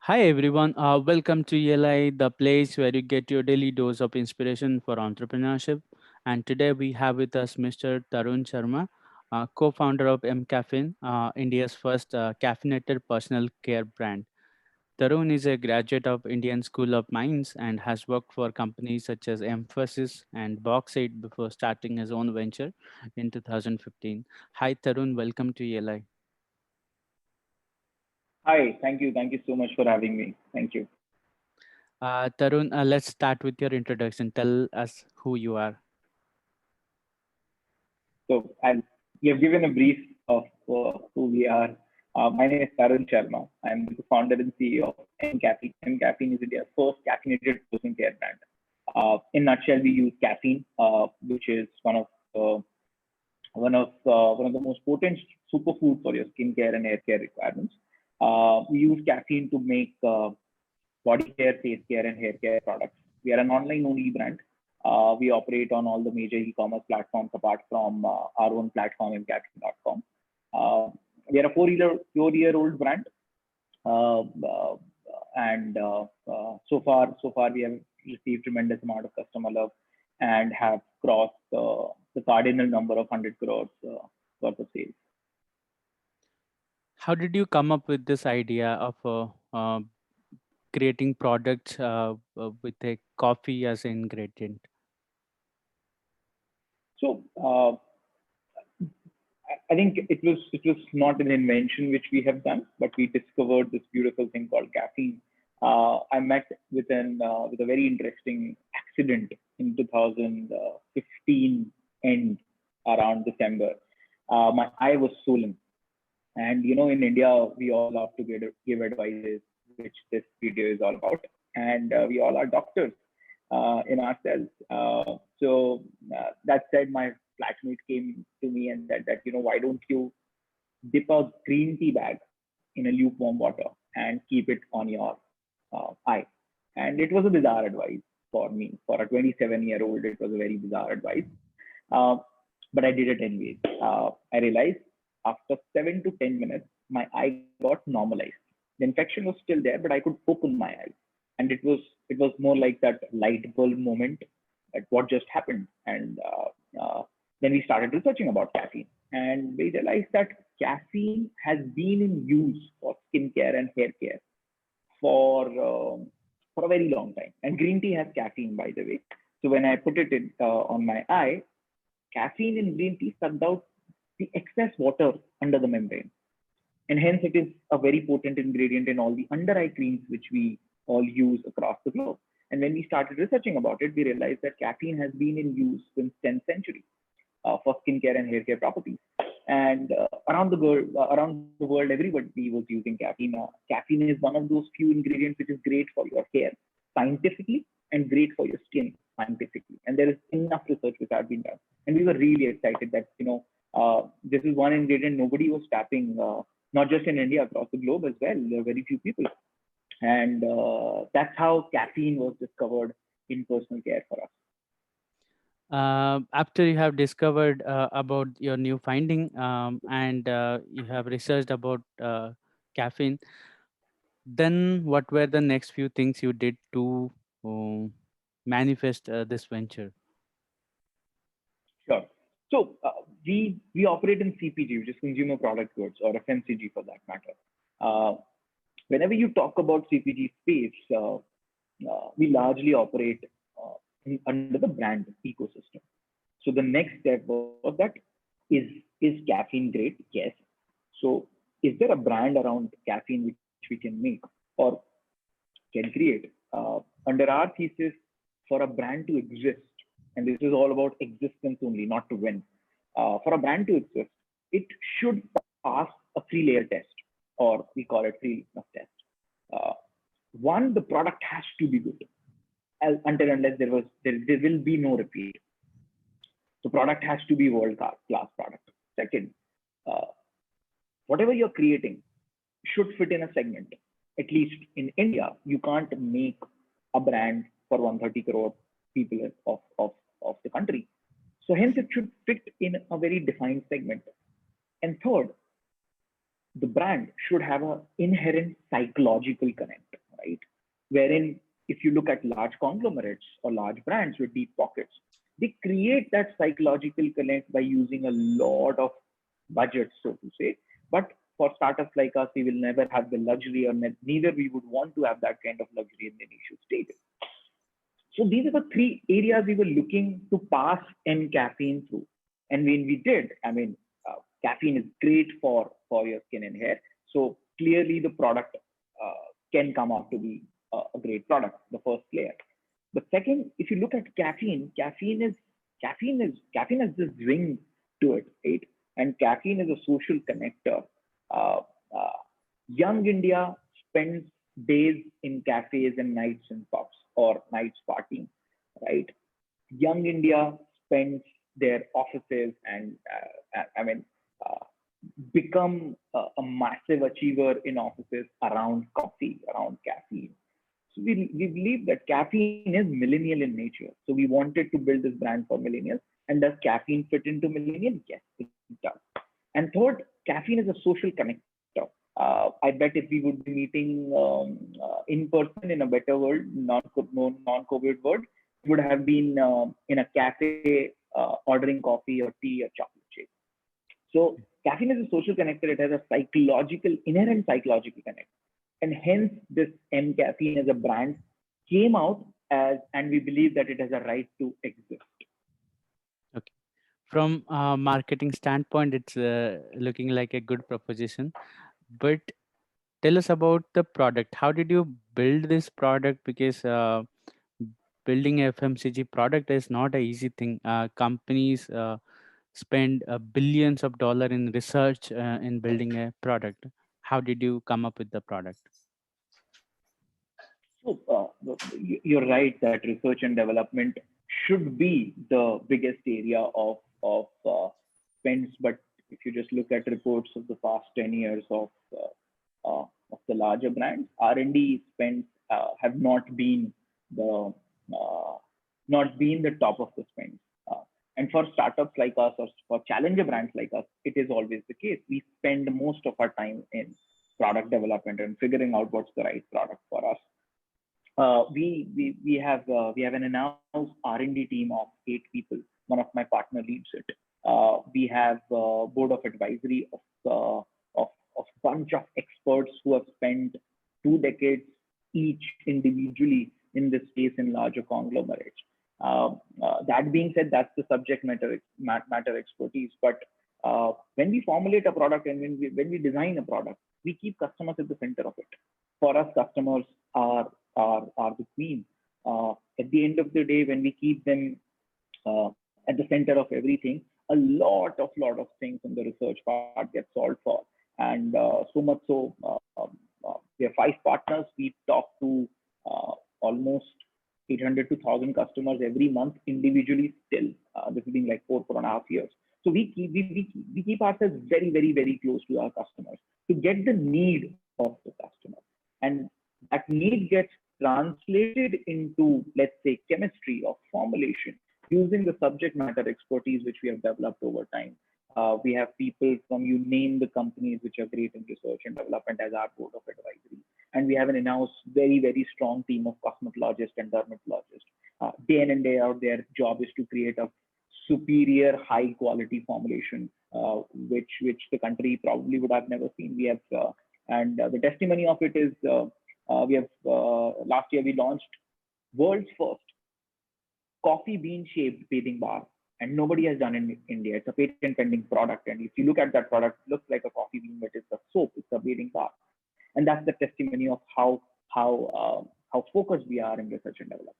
Hi everyone, welcome to ELI, the place where you get your daily dose of inspiration for entrepreneurship. And today we have with us Mr. Tarun Sharma, co-founder of mCaffeine, India's first caffeinated personal care brand. Tarun is a graduate of Indian School of Mines and has worked for companies such as Emphasis and Bauxite before starting his own venture in 2015. Hi Tarun, welcome to ELI. Hi, thank you. Thank you so much for having me. Thank you. Tarun, let's start with your introduction. Tell us who you are. So, you have given a brief of who we are. My name is Tarun Sharma. I'm the founder and CEO of mCaffeine. mCaffeine is India's first caffeinated personal care brand. In a nutshell, we use caffeine, which is one of the most potent superfoods for your skincare and hair care requirements. We use caffeine to make body care, face care, and hair care products. We are an online-only brand. We operate on all the major e-commerce platforms apart from our own platform, mcaffeine.com. We are a four-year-old brand, uh, uh, and so far we have received tremendous amount of customer love and have crossed the cardinal number of 100 crores worth of sales. How did you come up with this idea of creating products with a coffee as an ingredient? So I think it was not an invention which we have done, but we discovered this beautiful thing called caffeine. I met with a very interesting accident in 2015 end around December. My eye was swollen, and in India we all love to give advices, which this video is all about, and we all are doctors in ourselves. That said, my flatmate came to me and said that why don't you dip a green tea bag in a lukewarm water and keep it on your eye. And it was a bizarre advice for me. For a 27-year-old, it was a very bizarre advice. Uh, but I did it anyways. I realized after 7 to 10 minutes, my eye got normalized. The infection was still there, but I could open my eyes, and it was more like that light bulb moment at what just happened. And then we started researching about caffeine, and we realized that caffeine has been in use for skincare and hair care for for a very long time. And green tea has caffeine, by the way. So when I put it on my eye, caffeine in green tea sucked out the excess water under the membrane, and hence it is a very potent ingredient in all the under eye creams which we all use across the globe. And when we started researching about it, we realized that caffeine has been in use since 10th century for skincare and hair care properties. And around the world, everybody was using caffeine. Caffeine is one of those few ingredients which is great for your hair scientifically and great for your skin scientifically. And there is enough research which has been done. And we were really excited that this is one ingredient nobody was tapping, not just in India, across the globe as well. There are very few people, and that's how caffeine was discovered in personal care for us. After you have discovered about your new finding and you have researched about caffeine, then what were the next few things you did to um, manifest this venture? Sure. So we operate in CPG, which is consumer product goods, or FMCG for that matter. Uh, Whenever you talk about CPG space, we largely operate under the brand ecosystem. So the next step was that is is caffeine great? Yes. So is there a brand around caffeine which we can make or can create? Under our thesis, for a brand to exist, and this is all about existence only, not to win. For a brand to exist, it should pass a three-layer test, or we call it three litmus test. Uh, One, the product has to be good, until unless there will be no repeat. The product has to be world class product. Second, uh, whatever you're creating should fit in a segment. At least in India, you can't make a brand for 130 crore people of the country. So hence it should fit in a very defined segment. And third, the brand should have an inherent psychological connect. right? Wherein if you look at large conglomerates or large brands with deep pockets, they create that psychological connect by using a lot of budget, so to say. But for startups like us, we will never have the luxury, or neither we would want to have that kind of luxury in the initial stages. So these are the three areas we were looking to pass caffeine through. And when we did, caffeine is great for your skin and hair. So clearly the product can come out to be a great product, the first layer. The second, if you look at caffeine has this ring to it, right? And caffeine is a social connector. Uh, uh, Young India spends days in cafes and nights in pubs or nights partying, right? Young India spends their offices and uh, become a massive achiever in offices around coffee, around caffeine. So we believe that caffeine is millennial in nature. So we wanted to build this brand for millennials. And does caffeine fit into millennials? Yes, it does. And third, caffeine is a social connector. I bet if we would be meeting in person in a better world, non-COVID world, we would have been in a cafe ordering coffee or tea or chocolate shake. So caffeine is a social connector. It has a inherent psychological connect. And hence this mCaffeine as a brand came out as, and we believe that it has a right to exist. Okay. From a marketing standpoint, it's looking like a good proposition. But tell us about the product. How did you build this product? Because building a FMCG product is not an easy thing. Companies spend billions of dollars in research in building a product. How did you come up with the product? So you're right that research and development should be the biggest area of spends. But if you just look at reports of the past 10 years of the larger brands, R&D spends have the uh, not been the top of the spend. And for startups like us or for challenger brands like us, it is always the case. We spend most of our time in product development and figuring out what's the right product for us. We have an in-house R&D team of 8 people. One of my partner leads it. We have board of advisory of bunch of experts who have spent 2 decades each individually in this space in larger conglomerates. That being said, that's the subject matter expertise. But when we formulate a product and when we design a product, we keep customers at the center of it. For us, customers are the queen. At the end of the day, when we keep them at the center of everything, a lot of things in the research part get solved for. And so much so, we have 5 partners. We talk to almost 800 to 1,000 customers every month individually still. This has been like 4.5 years. So we keep ourselves very close to our customers to get the need of the customer. And that need gets translated into, let's say, chemistry or formulation using the subject matter expertise which we have developed over time. We have people from, you name the companies which are great in research and development as our board of advisory. And we have an in-house very strong team of cosmetologists and dermatologists. Day in and day out, their job is to create a superior high quality formulation, which the country probably would have never seen. We have and the testimony of it is we have last year we launched world's first coffee bean shaped bathing bar, and nobody has done it in India. It's a patent pending product, and if you look at that product, it looks like a coffee bean, but it's a soap, it's a bathing bar, and that's the testimony of how focused we are in research and development.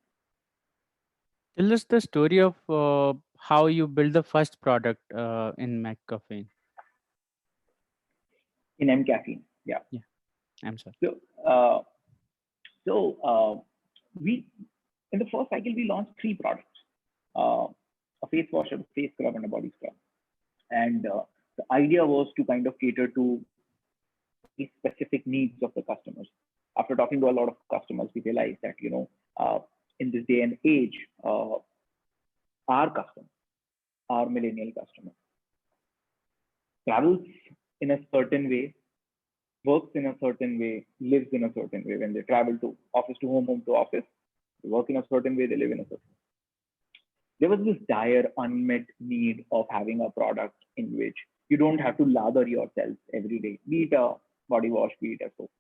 Tell us the story of how you build the first product in McCaffeine. In mCaffeine, yeah. Yeah, I'm sorry. So uh, so we in the first cycle we launched 3 products: a face wash, a face scrub, and a body scrub. And the idea was to kind of cater to very specific needs of the customers. After talking to a lot of customers, we realized that in this day and age, our customer, our millennial customer, travels in a certain way, works in a certain way, lives in a certain way. When they travel to office to home, home to office, they work in a certain way, they live in a certain way. There was this dire unmet need of having a product in which you don't have to lather yourself every day, be it a body wash, be it a soap.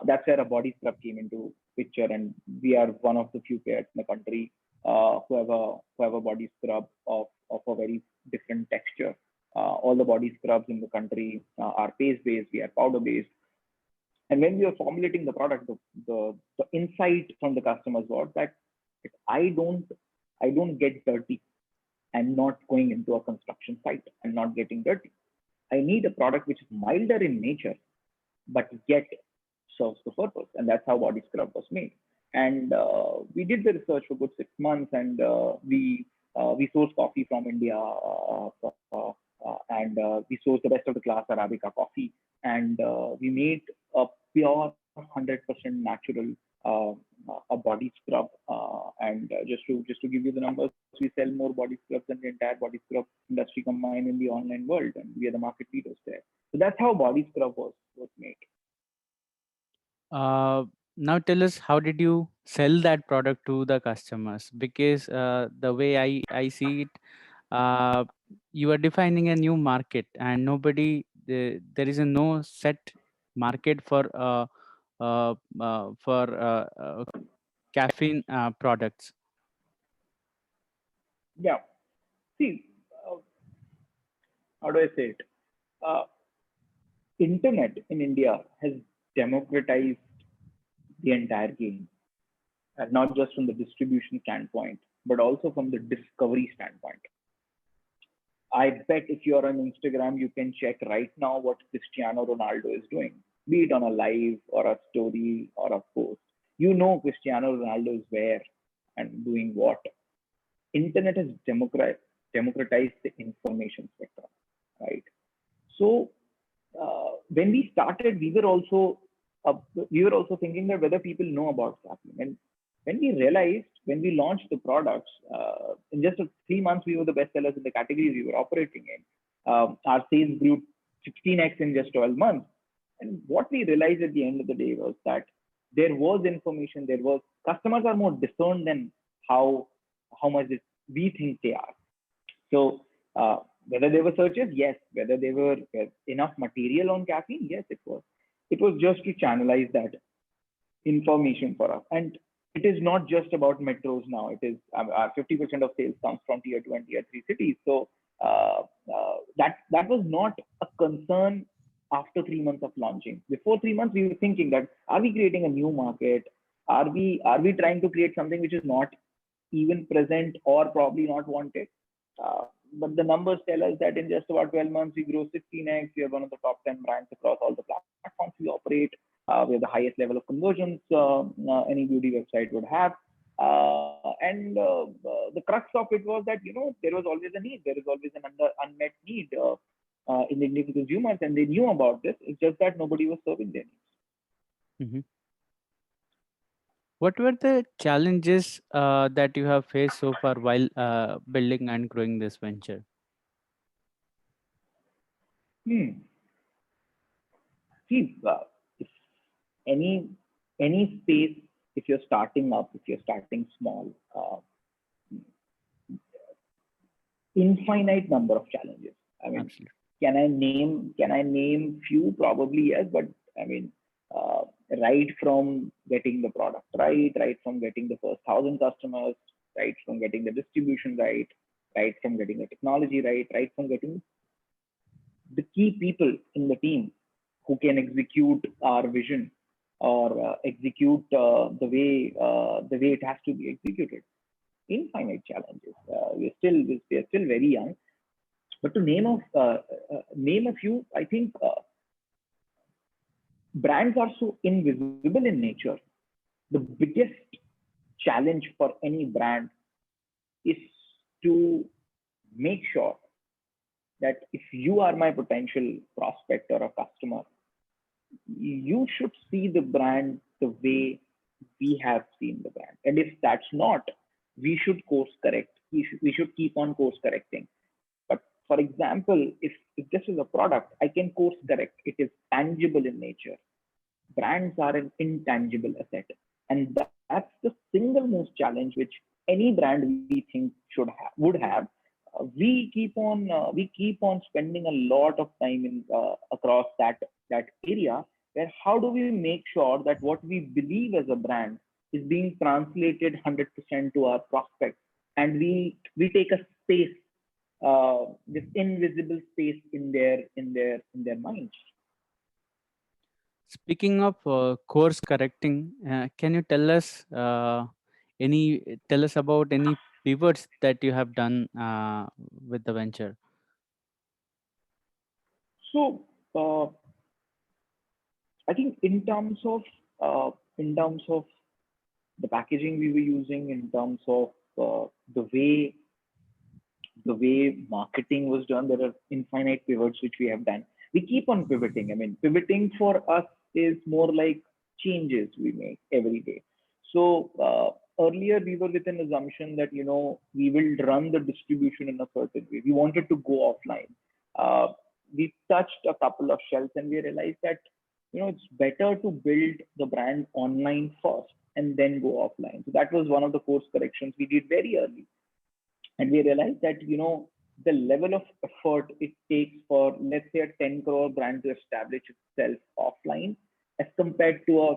That's where a body scrub came into picture, and we are one of the few players in the country who have a body scrub of a very different texture. All the body scrubs in the country are paste based, we are powder based. And when we were formulating the product, the insight from the customers was that I don't I don't get dirty. I'm not going into a construction site. I'm not getting dirty. I need a product which is milder in nature, but yet serves the purpose. And that's how body scrub was made. And we did the research for good 6 months, and we sourced coffee from India, and we sourced the best of the class Arabica coffee, and we made a pure 100% natural a body scrub. And just to give you the numbers, we sell more body scrubs than the entire body scrub industry combined in the online world, and we are the market leaders there. So that's how body scrub was made. Uh, Now tell us, how did you sell that product to the customers? Because the way I see it, uh, you are defining a new market, and there is a no set market for caffeine products. Yeah. See, uh, how do I say it? Uh, Internet in India has democratized the entire game, and not just from the distribution standpoint, but also from the discovery standpoint. I bet if you're on Instagram, you can check right now what Cristiano Ronaldo is doing, be it on a live or a story or a post. You know Cristiano Ronaldo is where and doing what. Internet has democratized the information spectrum, right? So when we started, uh, we were also thinking that whether people know about caffeine. And when we realized, when we launched the products, in just 3 months, we were the best sellers in the categories we were operating in. Our sales grew 16x in just 12 months. And what we realized at the end of the day was that there was information, there was customers are more discerned than how how much we think they are. So whether there were searches, yes. Whether there were enough material on caffeine, yes, it was. It was just to channelize that information for us. And it is not just about metros now. It is 50% of sales comes from tier two and tier three cities. So that was not a concern after 3 months of launching. Before 3 months, we were thinking that are we creating a new market? Are we trying to create something which is not even present or probably not wanted? But the numbers tell us that in just about 12 months, we grow 16x. We are one of the top 10 brands across all the platforms we operate. We have the highest level of conversions any beauty website would have. And the crux of it was that, there was always a need. There is always an unmet need in the Indian consumers, and they knew about this. It's just that nobody was serving their needs. Mhm. What were the challenges that you have faced so far while building and growing this venture? Hmm. See, if any any space, if you're starting up, if you're starting small, infinite number of challenges. I mean, Absolutely. can I name few? Probably yes, but I mean, uh, right from getting the product right from getting the first 1,000 customers, right from getting the distribution right from getting the technology right from getting the key people in the team who can execute our vision or execute the way it has to be executed. Infinite challenges. We're still very young, but to name a few, I think brands are so invisible in nature. The biggest challenge for any brand is to make sure that if you are my potential prospect or a customer, you should see the brand the way we have seen the brand. And if that's not, we should course correct. We should keep on course correcting. But For example, if this is a product, I can course correct. It is tangible in nature. Brands are an intangible asset, and that's the single most challenge which any brand we think would have. We keep on spending a lot of time in across that area, where how do we make sure that what we believe as a brand is being translated 100% to our prospects, and we take a space, this invisible space in their minds. Speaking of course correcting, can you tell us about any pivots that you have done with the venture? So I think in terms of the packaging we were using, in terms of uh, the way the way marketing was done, there are infinite pivots which we have done. We keep on pivoting. I mean, pivoting for us is more like changes we make every day. So earlier we were with an assumption that we will run the distribution in a certain way. We wanted to go offline. We touched a couple of shells and we realized that it's better to build the brand online first and then go offline. So that was one of the course corrections we did very early, and we realized that the level of effort it takes for, let's say, a 10 crore brand to establish itself offline as compared to a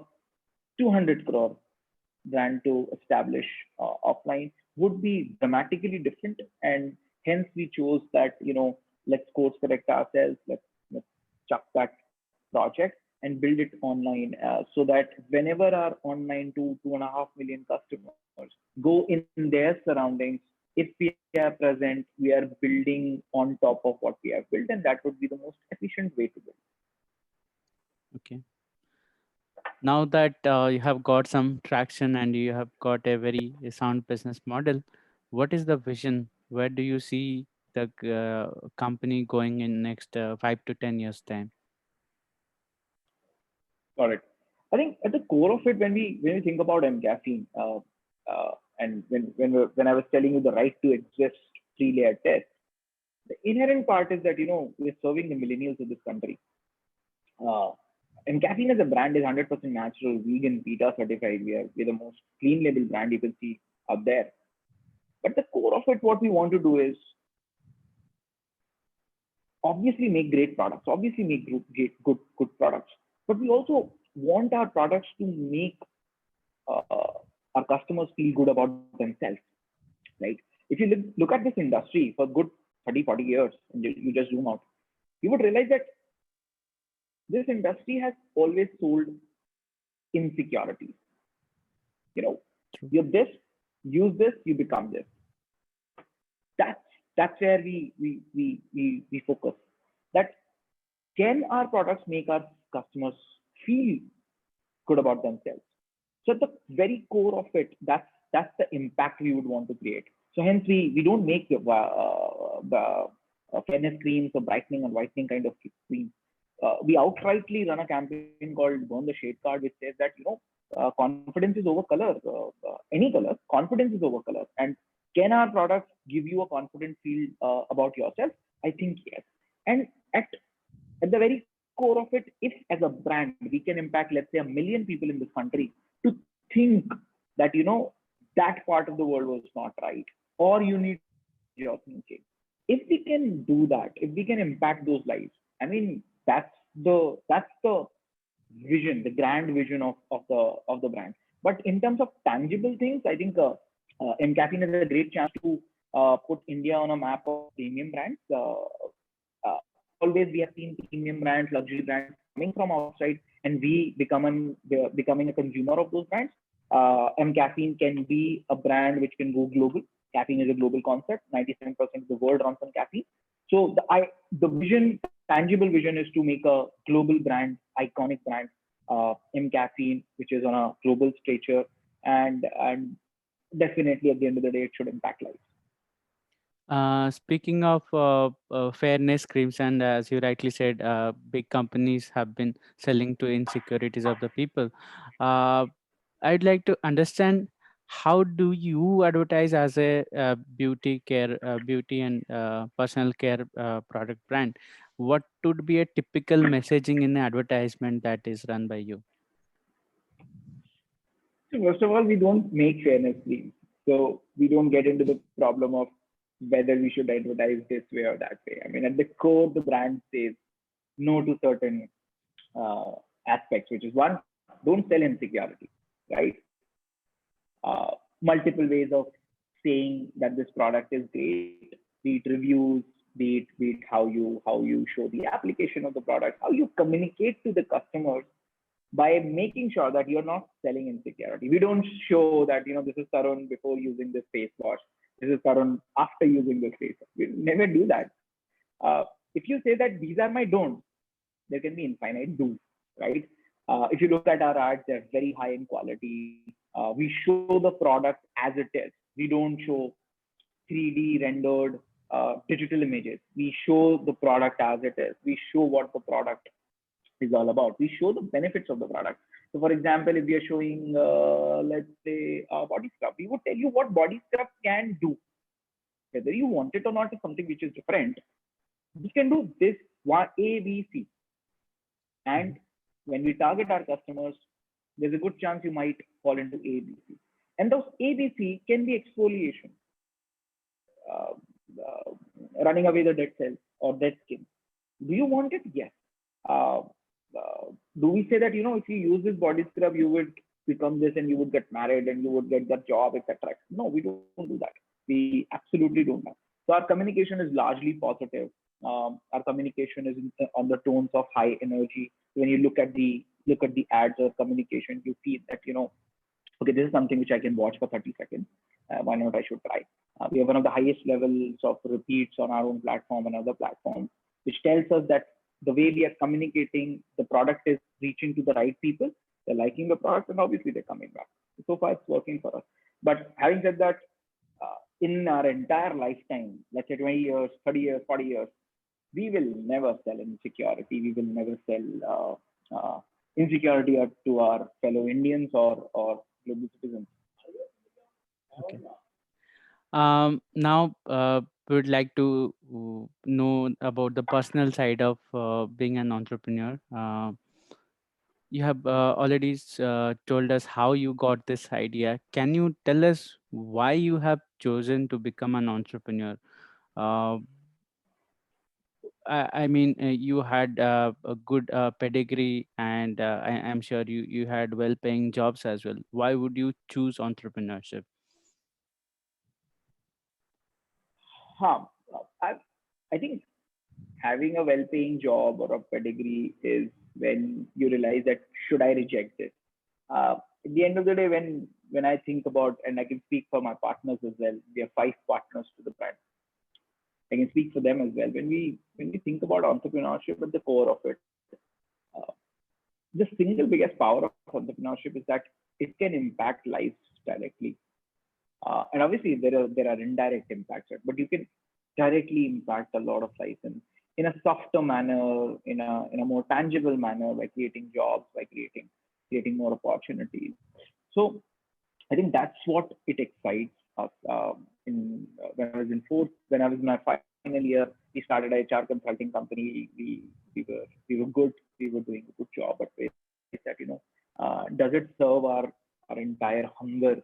200 crore brand to establish offline would be dramatically different. And hence we chose that, let's course correct ourselves, let's chuck that project and build it online, so that whenever our online 2.5 million customers go in their surroundings, if we are present, we are building on top of what we have built, and that would be the most efficient way to build. Okay. Now that you have got some traction and you have got a very sound business model, what is the vision? Where do you see the company going in next 5 to 10 years time? Got it. I think at the core of it, when we think about mCaffeine, and when I was telling you the right to exist 3-layer test, the inherent part is that we're serving the millennials of this country. Uh, mCaffeine as a brand is 100% natural, vegan, PETA certified. We're the most clean label brand you can see out there. But the core of it, what we want to do is obviously make great products, obviously make good products, but we also want our products to make our customers feel good about themselves. Right? If you look at this industry for good 30, 40 years, and you just zoom out, you would realize that this industry has always sold insecurities. You know, True. you're this, use this, you become this. That's that's where we focus. That can our products make our customers feel good about themselves? So at the very core of it, that's the impact we would want to create. So hence we don't make the fairness creams or brightening and whitening kind of creams. We outrightly run a campaign called Burn the Shade Card, which says that confidence is over color, any color. Confidence is over color, and can our products give you a confident feel about yourself? I think yes. And at the very core of it, if as a brand we can impact, let's say, 1 million people in this country to think that that part of the world was not right, or you need to change your thinking. If we can do that, if we can impact those lives, I mean, that's the vision, the grand vision of the brand. But in terms of tangible things, I think mCaffeine is a great chance to put India on a map of premium brands. Always we have seen premium brands, luxury brands coming from outside, and becoming a consumer of those brands. mCaffeine can be a brand which can go global. Caffeine is a global concept. 97% of the world runs on caffeine. So the vision, tangible vision, is to make a global brand, iconic brand, mCaffeine, which is on a global stature, and definitely at the end of the day, it should impact lives. Speaking of fairness creams, and as you rightly said, big companies have been selling to insecurities of the people. Uh, I'd like to understand how do you advertise as a beauty care, beauty and personal care product brand? What would be a typical messaging in an advertisement that is run by you? So first of all, we don't make fairness claims. So we don't get into the problem of whether we should advertise this way or that way. I mean, at the core, the brand says no to certain uh, aspects, which is one, don't sell insecurity, right? Multiple ways of saying that this product is great, be it reviews, be it how you show the application of the product, how you communicate to the customers by making sure that you're not selling insecurity. We don't show that, this is Tarun before using this face wash. This is Tarun after using this face wash. We never do that. If you say that these are my don'ts, there can be infinite do's, right? If you look at our ads, they're very high in quality. We show the product as it is. We don't show 3D rendered digital images. We show the product as it is. We show what the product is all about. We show the benefits of the product. So, for example, if we are showing, let's say, body scrub, we would tell you what body scrub can do. Whether you want it or not is something which is different. We can do this one A, B, C. And Mhm. when we target our customers, there's a good chance you might fall into A, B, C. And those A, B, C can be exfoliation, uh, uh, running away the dead cells or dead skin. Do you want it? Yes. Uh, do we say that, if you use this body scrub, you would become this and you would get married and you would get that job, etc.? No, we don't do that. We absolutely don't have. So our communication is largely positive. Our communication is on the tones of high energy. When you look at the ads or communication, you feel that, okay, this is something which I can watch for 30 seconds. Why not? I should try. We have one of the highest levels of repeats on our own platform and other platforms, which tells us that the way we are communicating, the product is reaching to the right people. They're liking the product, and obviously they're coming back. So far, it's working for us. But having said that, in our entire lifetime, let's say 20 years, 30 years, 40 years, we will never sell insecurity. We will never sell insecurity to our fellow Indians or global citizens. Okay. Now, we would like to know about the personal side of being an entrepreneur. You have already told us how you got this idea. Can you tell us why you have chosen to become an entrepreneur? Uh, I mean, you had a good pedigree, and I'm sure you had well-paying jobs as well. Why would you choose entrepreneurship? Huh. I, I think having a well-paying job or a pedigree is when you realize that should I reject this? At the end of the day, when I think about, and I can speak for my partners as well. We have 5 partners to the brand. I can speak for them as well. When we think about entrepreneurship at the core of it, uh, the single biggest power of entrepreneurship is that it can impact lives directly. And obviously there are indirect impacts, right? But you can directly impact a lot of lives in a softer manner, in a more tangible manner, by creating jobs, by creating more opportunities. So I think that's what it excites us. When I was in fourth, when I was in my final year, we started a HR consulting company. We were good. We were doing a good job. But we realized that, does it serve our entire hunger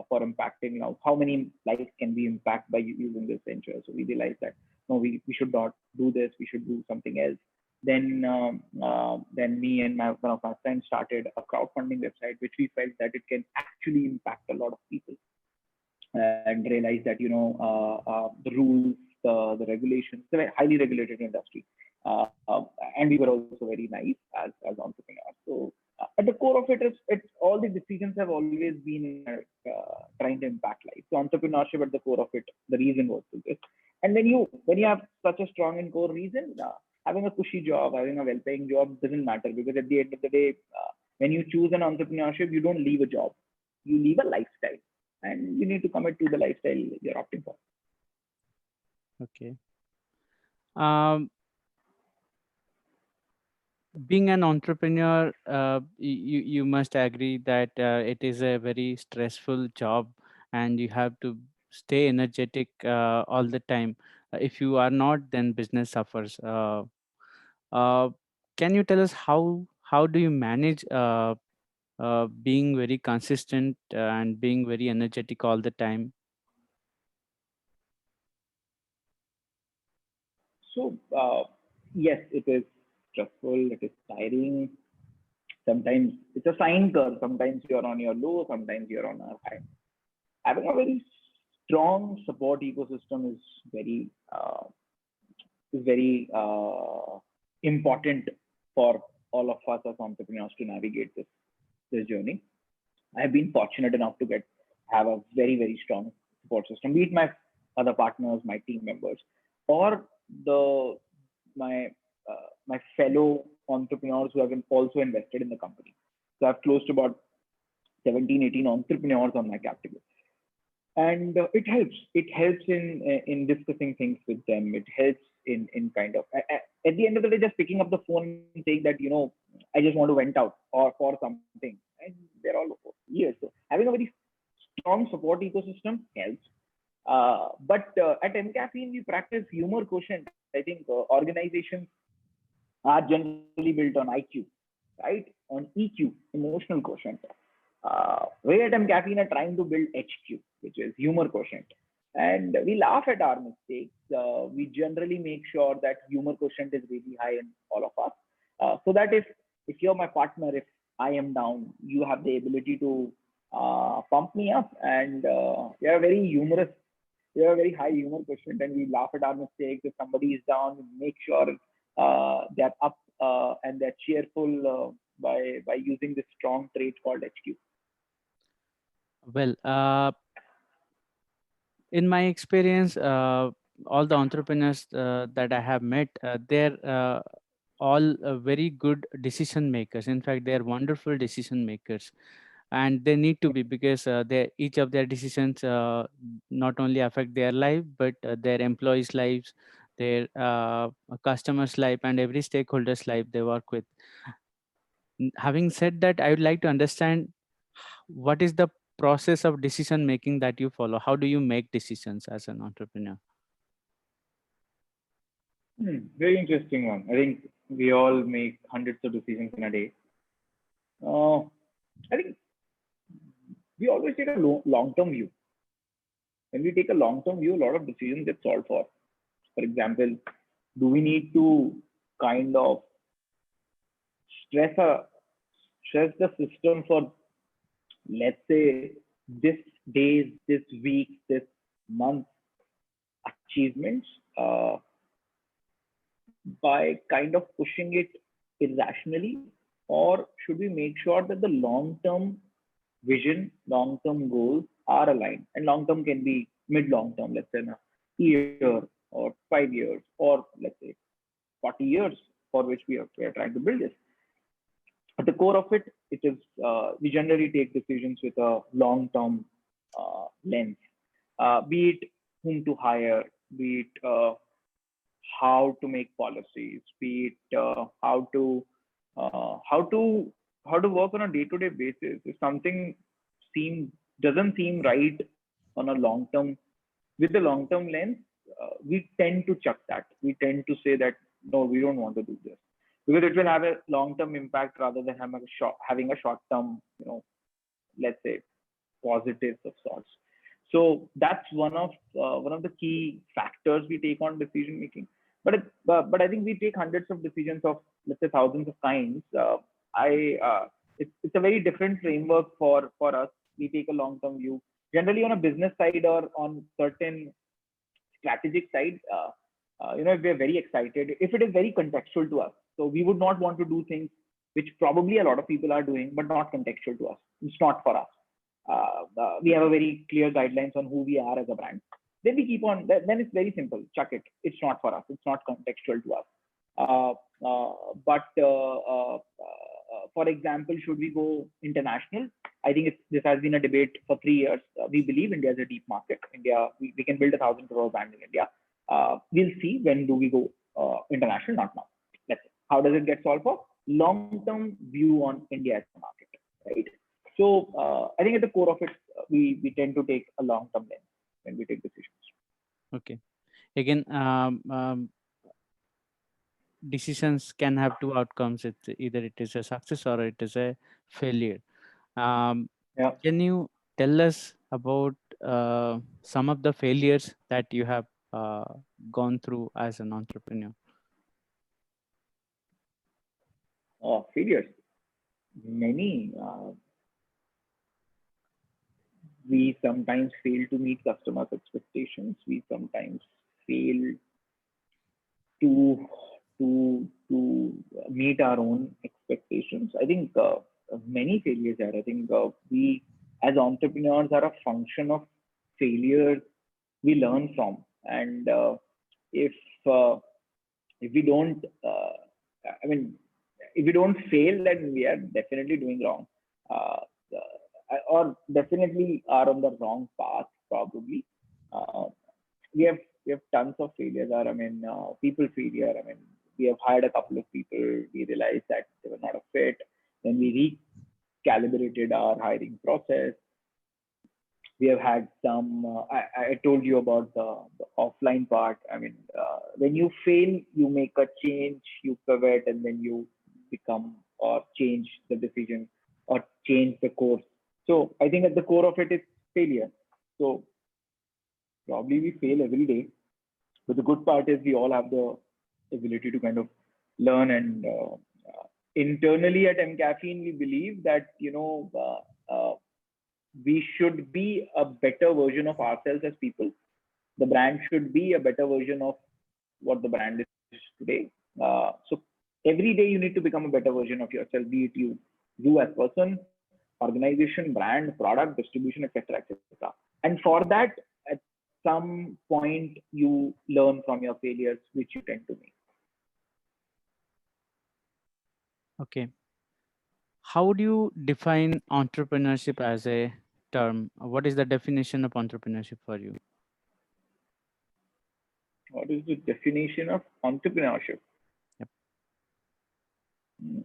for impacting, how many lives can we impact by using this venture? So we realized that no, we should not do this. We should do something else. Then me and one of my friends started a crowdfunding website, which we felt that it can actually impact a lot of people, and realized that, the rules, the regulations, it's a very highly regulated industry, and we were also very naive as entrepreneurs. So at the core of it's all the decisions have always been trying to impact life. So entrepreneurship at the core of it, the reason was to this. And when you have such a strong and core reason, having a cushy job, having a well-paying job doesn't matter, because at the end of the day, when you choose an entrepreneurship, you don't leave a job, you leave a lifestyle, and you need to commit to the lifestyle you're opting for. Okay. Um, Being an entrepreneur, you must agree that it is a very stressful job, and you have to stay energetic all the time. If you are not, then business suffers. Uh, can you tell us how do you manage being very consistent and being very energetic all the time? So, yes, it is stressful, it is tiring. Sometimes it's a sine curve. Sometimes you're on your low, sometimes you're on a high. Having a very strong support ecosystem is very important for all of us as entrepreneurs to navigate this journey. I've been fortunate enough to get have a very strong support system, be it my other partners, my team members, or the my my fellow entrepreneurs who have been also invested in the company. So I've close to about 17, 18 entrepreneurs on my cap table, and it helps in discussing things with them. It helps in kind of at the end of the day, just picking up the phone and saying that, I just want to vent out or for something, and they're all years. So having a very strong support ecosystem helps. But at mCaffeine, we practice humor quotient. I think organizations are generally built on IQ, right? On EQ, emotional quotient. We at mCaffeine are trying to build HQ, which is humor quotient. And we laugh at our mistakes. We generally make sure that humor quotient is really high in all of us. So that if you're my partner, if I am down, you have the ability to pump me up. And you're very humorous. We have a very high humor quotient, and we laugh at our mistakes. If somebody is down, we make sure they're up and they're cheerful by using this strong trait called HQ. Well, in my experience, all the entrepreneurs that I have met, they're all very good decision makers. In fact, they are wonderful decision makers, and they need to be, because they each of their decisions not only affect their life, but their employees' lives, their customers' life, and every stakeholder's life they work with. Having said that, I would like to understand what is the process of decision making that you follow. How do you make decisions as an entrepreneur? Very interesting one. I think we all make hundreds of decisions in a day. Uh, I think we always take a long-term view. When we take a long-term view, a lot of decisions get solved for. For example, do we need to kind of stress a stress the system for, let's say, this days, this week, this month achievements by kind of pushing it irrationally, or should we make sure that the long-term vision, long-term goals are aligned? And long-term can be mid-long term, let's say in a year or 5 years, or let's say 40 years, for which we are trying to build this. At the core of it, it is we generally take decisions with a long-term lens, be it whom to hire, be it how to make policies, be it how to uh, how to how to work on a day-to-day basis. If something seem doesn't seem right on a long-term with the long-term lens, we tend to chuck that. We tend to say that no, we don't want to do this because it will have a long-term impact rather than having a short-term, let's say, positives of sorts. So that's one of the key factors we take on decision making. But I think we take hundreds of decisions of, let's say, thousands of kinds. I It's a very different framework for us. We take a long term view. Generally, on a business side or on certain strategic side, if we're very excited, if it is very contextual to us, so we would not want to do things which probably a lot of people are doing, but not contextual to us. It's not for us. We have a very clear guidelines on who we are as a brand. Then we keep on. Then it's very simple. Chuck it. It's not for us. It's not contextual to us. Uh, but for example, should we go international? I think this has been a debate for 3 years. We believe India is a deep market. India, we can build 1,000 crore brand in India. We'll see when do we go international. Not now. Let's see. How does it get solved for? long-term view on India as a market, right? So I think at the core of it, we tend to take a long-term lens when we take decisions. Okay. Again, decisions can have two outcomes. It's either it is a success or it is a failure. Um, Yeah. can you tell us about some of the failures that you have uh, gone through as an entrepreneur? Failures, many. We sometimes fail to meet customers' expectations. We sometimes fail to meet our own expectations. I think many failures are. I think we as entrepreneurs are a function of failures we learn from, and if uh, if we don't, I mean, if we don't fail, then we are definitely doing wrong, or definitely are on the wrong path. Probably, uh, we have tons of failures. I mean, people failure. I mean, we have hired a couple of people. We realized that they were not a fit. Then we recalibrated our hiring process. We have had some. I told you about the offline part. I mean, when you fail, you make a change, you pivot, and then you become or change the decision or change the course. So I think at the core of it is failure. So probably we fail every day, but the good part is we all have the ability to kind of learn and internally at mCaffeine, we believe that we should be a better version of ourselves as people. The brand should be a better version of what the brand is today. So every day you need to become a better version of yourself, be it you as person, organization, brand, product, distribution, etc., etc. And for that, at some point, you learn from your failures, which you tend to make. Okay. How do you define entrepreneurship as a term? What is the definition of entrepreneurship for you? What is the definition of entrepreneurship? Yep. Hmm.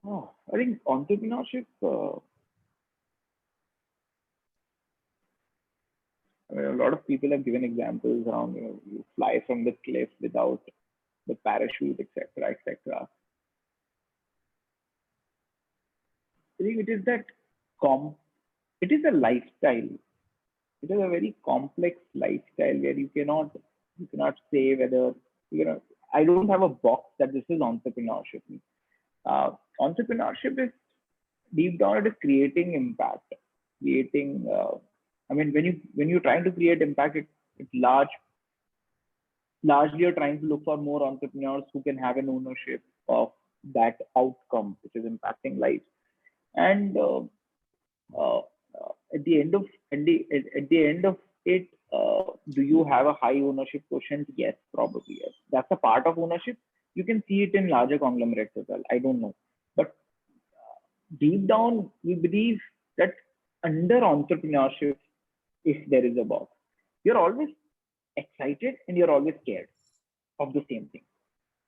Oh, I think entrepreneurship. I mean, a lot of people have given examples around you fly from the cliff without the parachute, etc., etc. I think it is that com. It is a lifestyle. It is a very complex lifestyle where you cannot say whether I don't have a box that this is entrepreneurship. Entrepreneurship is deep down it is creating impact, creating. I mean, when you're trying to create impact, it's largely you're trying to look for more entrepreneurs who can have an ownership of that outcome, which is impacting lives. And uh, at the end of at the end of it, do you have a high ownership quotient? Yes, probably yes. That's a part of ownership. You can see it in larger conglomerates as well. I don't know, but deep down, we believe that under entrepreneurship, if there is a box, you're always excited and you're always scared of the same thing.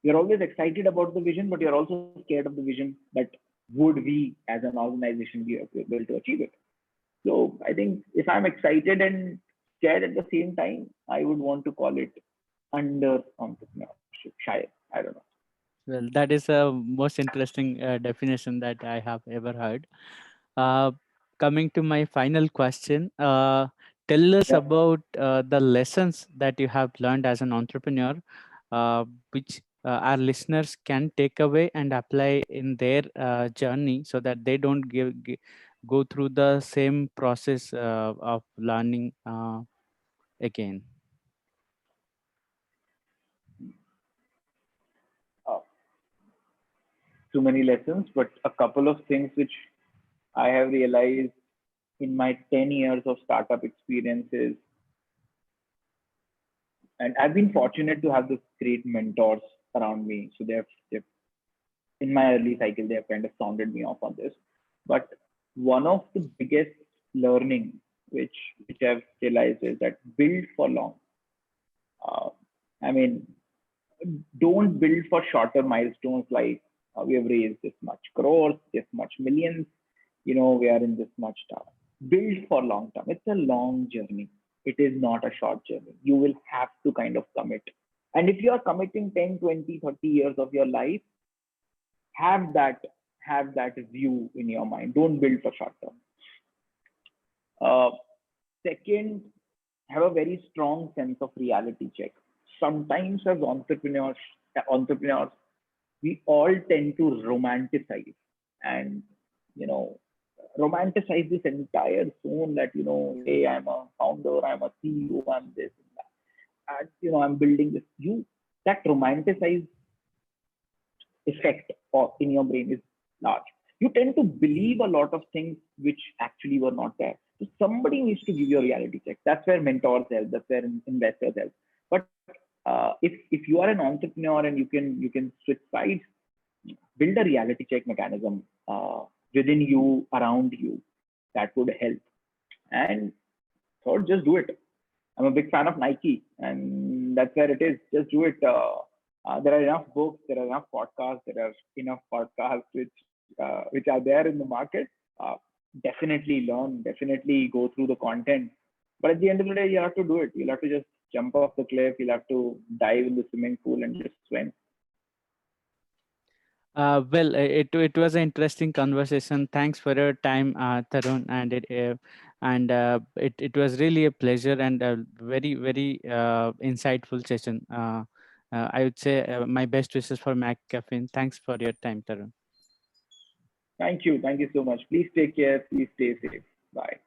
You're always excited about the vision, but you're also scared of the vision that would we as an organization be able to achieve it. So I think if I'm excited and scared at the same time, I would want to call it under entrepreneurship. Shy, I don't know. Well, that is a most interesting definition that I have ever heard. Uh, coming to my final question, tell us Yeah. about the lessons that you have learned as an entrepreneur, which our listeners can take away and apply in their journey so that they don't go through the same process of learning again. Uh, Too many lessons, but a couple of things which I have realized in my 10 years of startup experiences. And I've been fortunate to have this great mentors around me. So they've in my early cycle, they have kind of sounded me off on this. But one of the biggest learning which I've realized is that build for long. Uh, I mean, Don't build for shorter milestones like we have raised this much crores, this much millions, we are in this much tower. Build for long term. It's a long journey. It is not a short journey. You will have to kind of commit. And if you are committing 10, 20, 30 years of your life, have that have that view in your mind. Don't build for short term. Uh, Second, have a very strong sense of reality check. Sometimes as entrepreneurs, we all tend to romanticize and you know romanticize this entire zone that hey, I'm a founder, I'm a CEO, I'm this and that, and I'm building this. That romanticized effect in your brain is large. You tend to believe a lot of things which actually were not there. So somebody needs to give you a reality check. That's where mentors help. That's where investors help. But if you are an entrepreneur and you can switch sides, build a reality check mechanism within you, around you, that would help. And third, just do it. I'm a big fan of Nike, and that's where it is. Just do it. There are enough books, there are enough podcasts, there are enough podcasts which are there in the market. Uh, Definitely learn, definitely go through the content. But at the end of the day, you have to do it. You'll have to just jump off the cliff. You'll have to dive in the swimming pool and just swim. It was an interesting conversation. Thanks for your time, Tarun, and it was really a pleasure and a very insightful session. I would say my best wishes for McCaffeine. Thanks for your time, Tarun. Thank you. Thank you so much. Please take care. Please stay safe. Bye.